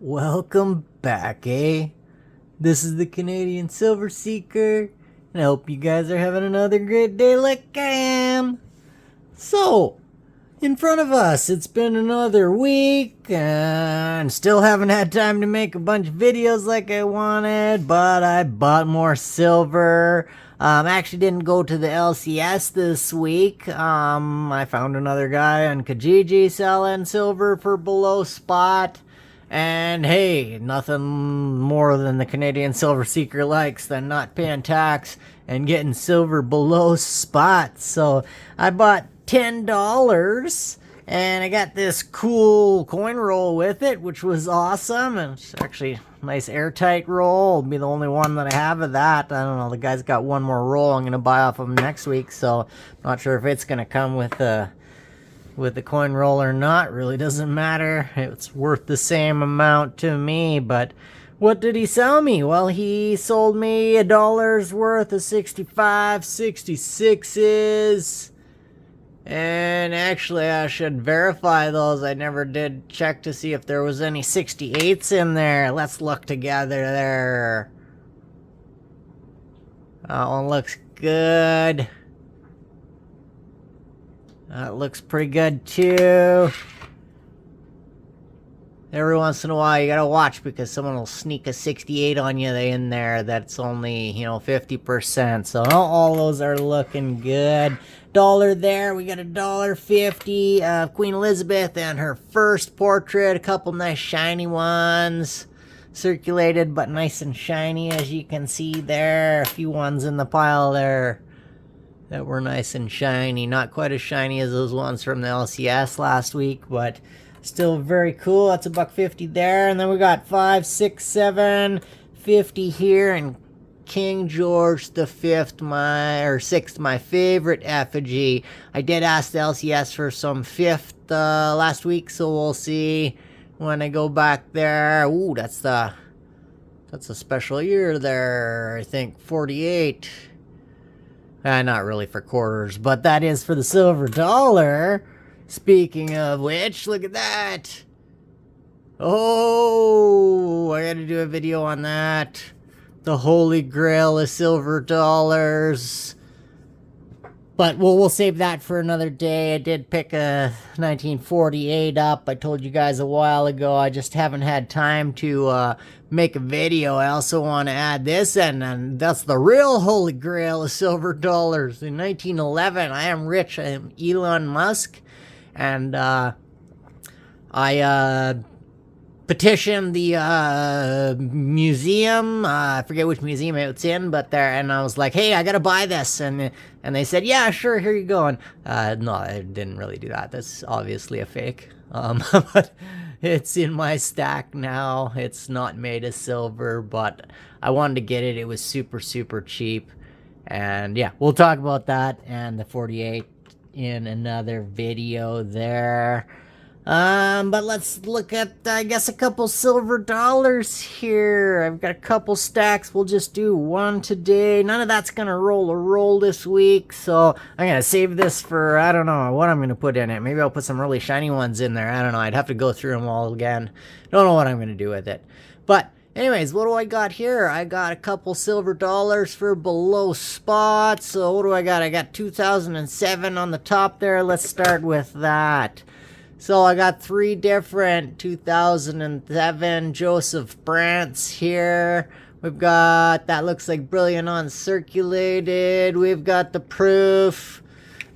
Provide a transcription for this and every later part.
Welcome back, eh? This is the Canadian Silver Seeker, and I hope you guys are having another great day like I am. So, in front of us, it's been another week, and still haven't had time to make a bunch of videos like I wanted, but I bought more silver. Actually didn't go to the LCS this week. I found another guy on Kijiji selling silver for below spot. And hey, nothing more than the Canadian Silver Seeker likes than not paying tax and getting silver below spot. So I bought $10 and I got this cool coin roll with it, which was awesome. And it's actually a nice airtight roll. It'll be the only one that I have of that. I don't know, the guy's got one more roll I'm going to buy off of him next week. So not sure if it's going to come with the coin roll or not. Really doesn't matter. It's worth the same amount to me. But what did he sell me? Well, he sold me $1 worth of 65 66s, and actually I should verify those. I never did check to see if there was any 68s in there. Let's look together there. That one looks good. That looks pretty good too. Every once in a while you gotta watch, because someone will sneak a 68 on you in there that's only, 50%. So all those are looking good. Dollar there, we got $1.50 of Queen Elizabeth and her first portrait. A couple nice shiny ones circulated, but nice and shiny, as you can see there. A few ones in the pile there that were nice and shiny. Not quite as shiny as those ones from the LCS last week, but still very cool. That's $1.50 there. And then we got 5, 6, 7, 50 here, and King George V, sixth, my favorite effigy. I did ask the LCS for some fifth last week, so we'll see when I go back there. Ooh, that's a special year there. I think 48. Not really for quarters, but that is for the silver dollar. Speaking of which, look at that. Oh, I gotta do a video on that. The holy grail of silver dollars. But we'll save that for another day. I did pick a 1948 up. I told you guys a while ago. I just haven't had time to make a video. I also want to add this, and that's the real holy grail of silver dollars. In 1911, I am rich. I am Elon Musk. And I petitioned the museum. I forget which museum it's in, but there, and I was like, hey, I gotta buy this, and they said, yeah, sure, here you go. And no, I didn't really do that. That's obviously a fake. But it's in my stack now. It's not made of silver, but I wanted to get it. It was super, super cheap. And yeah, we'll talk about that and the 48 in another video there. But let's look at, I guess, a couple silver dollars here. I've got a couple stacks. We'll just do one today. None of that's gonna roll this week, so I'm gonna save this for, I don't know what I'm gonna put in it. Maybe I'll put some really shiny ones in there. I don't know. I'd have to go through them all again. Don't know what I'm gonna do with it. But anyways, what do I got here? I got a couple silver dollars for below spot. So what do I got? I got 2007 on the top there. Let's start with that. So I got 3 different 2007 Joseph Brandts here. We've got, that looks like brilliant uncirculated. We've got the proof.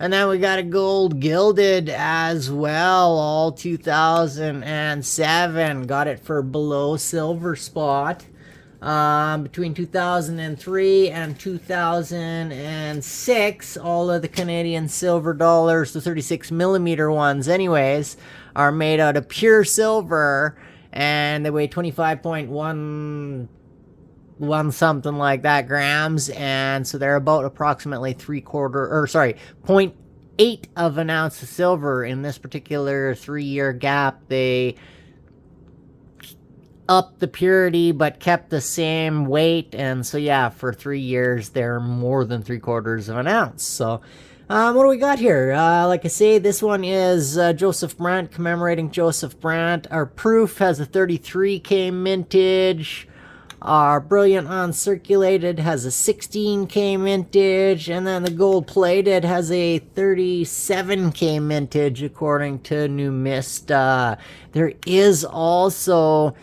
And then we got a gold gilded as well, all 2007. Got it for below silver spot. Between 2003 and 2006, all of the Canadian silver dollars, the 36mm ones anyways, are made out of pure silver, and they weigh 25.1 something like that grams, and so they're about approximately 0.8 of an ounce of silver. In this particular 3-year gap, they upped the purity but kept the same weight, and so yeah, for 3 years they're more than 3/4 of an ounce. So What do we got here? Like I say, this one is Joseph Brandt, commemorating Joseph Brandt. Our proof has a 33K mintage. Our Brilliant Uncirculated has a 16K mintage. And then the Gold Plated has a 37K mintage, according to New Mist. There is also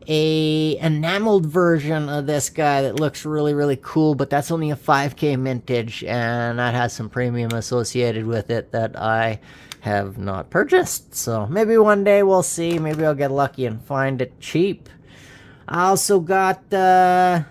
a enameled version of this guy that looks really, really cool, but that's only a 5K mintage, and that has some premium associated with it that I have not purchased. So maybe one day we'll see. Maybe I'll get lucky and find it cheap. I also got oh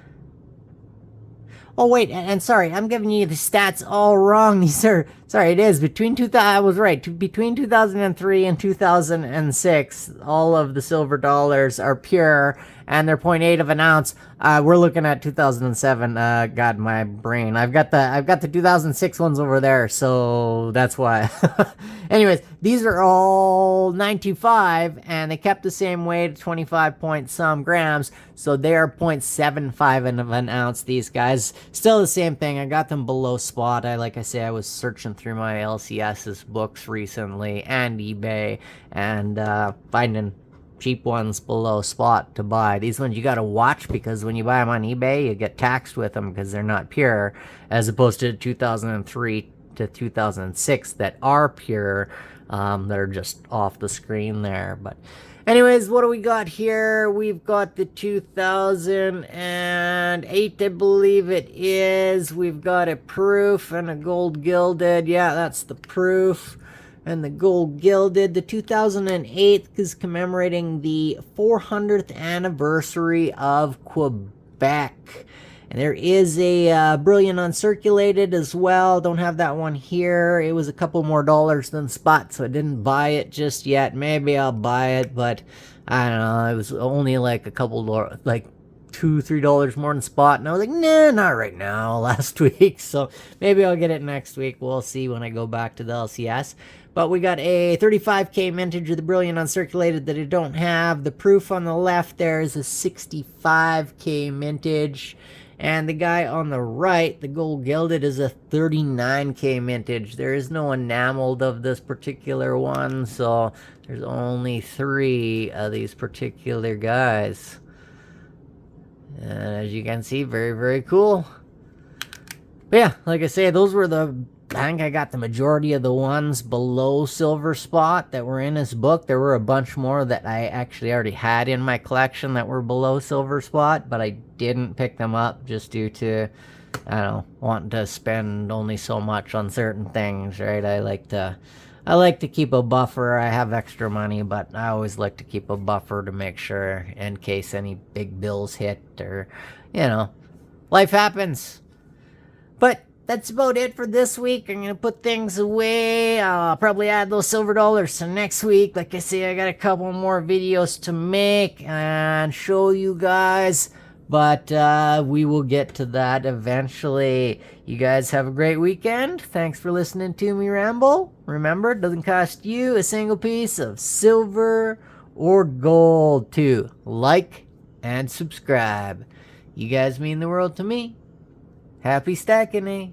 wait, and sorry, I'm giving you the stats all wrong. These are, sorry, it is between 2000. I was right. Between 2003 and 2006, all of the silver dollars are pure, and they're 0.8 of an ounce. We're looking at 2007. God, my brain. I've got the 2006 ones over there, so that's why. Anyways, these are all 925, and they kept the same weight, 25 point some grams, so they are 0.75 of an ounce. These guys, still the same thing. I got them below spot. Like I say, I was searching through my LCS's books recently and eBay, and finding cheap ones below spot to buy. These ones you gotta watch, because when you buy them on eBay, you get taxed with them because they're not pure, as opposed to 2003 to 2006 that are pure, that are just off the screen there. But anyways, what do we got here? We've got the 2008, I believe it is. We've got a proof and a gold gilded. Yeah, that's the proof. And the gold gilded. The 2008 is commemorating the 400th anniversary of Quebec. And there is a Brilliant Uncirculated as well. Don't have that one here. It was a couple more dollars than spot, so I didn't buy it just yet. Maybe I'll buy it, but I don't know. It was only like a couple, like $2-3 more than spot, and I was like, nah, not right now. Last week, so maybe I'll get it next week. We'll see when I go back to the LCS. But we got a 35K mintage of the Brilliant Uncirculated that I don't have. The proof on the left there is a 65K mintage. And the guy on the right, the gold gilded, is a 39K mintage. There is no enameled of this particular one, so there's only 3 of these particular guys. And as you can see, very, very cool. But yeah, like I say, those were I think I got the majority of the ones below silver spot that were in this book. There were a bunch more that I actually already had in my collection that were below silver spot, but I didn't pick them up just due to, I don't know, wanting to spend only so much on certain things, right? I like to keep a buffer. I have extra money, but I always like to keep a buffer to make sure in case any big bills hit, or, life happens. But that's about it for this week. I'm going to put things away. I'll probably add those silver dollars to next week. Like I say, I got a couple more videos to make and show you guys. But we will get to that eventually. You guys have a great weekend. Thanks for listening to me ramble. Remember, it doesn't cost you a single piece of silver or gold to like and subscribe. You guys mean the world to me. Happy stacking, eh?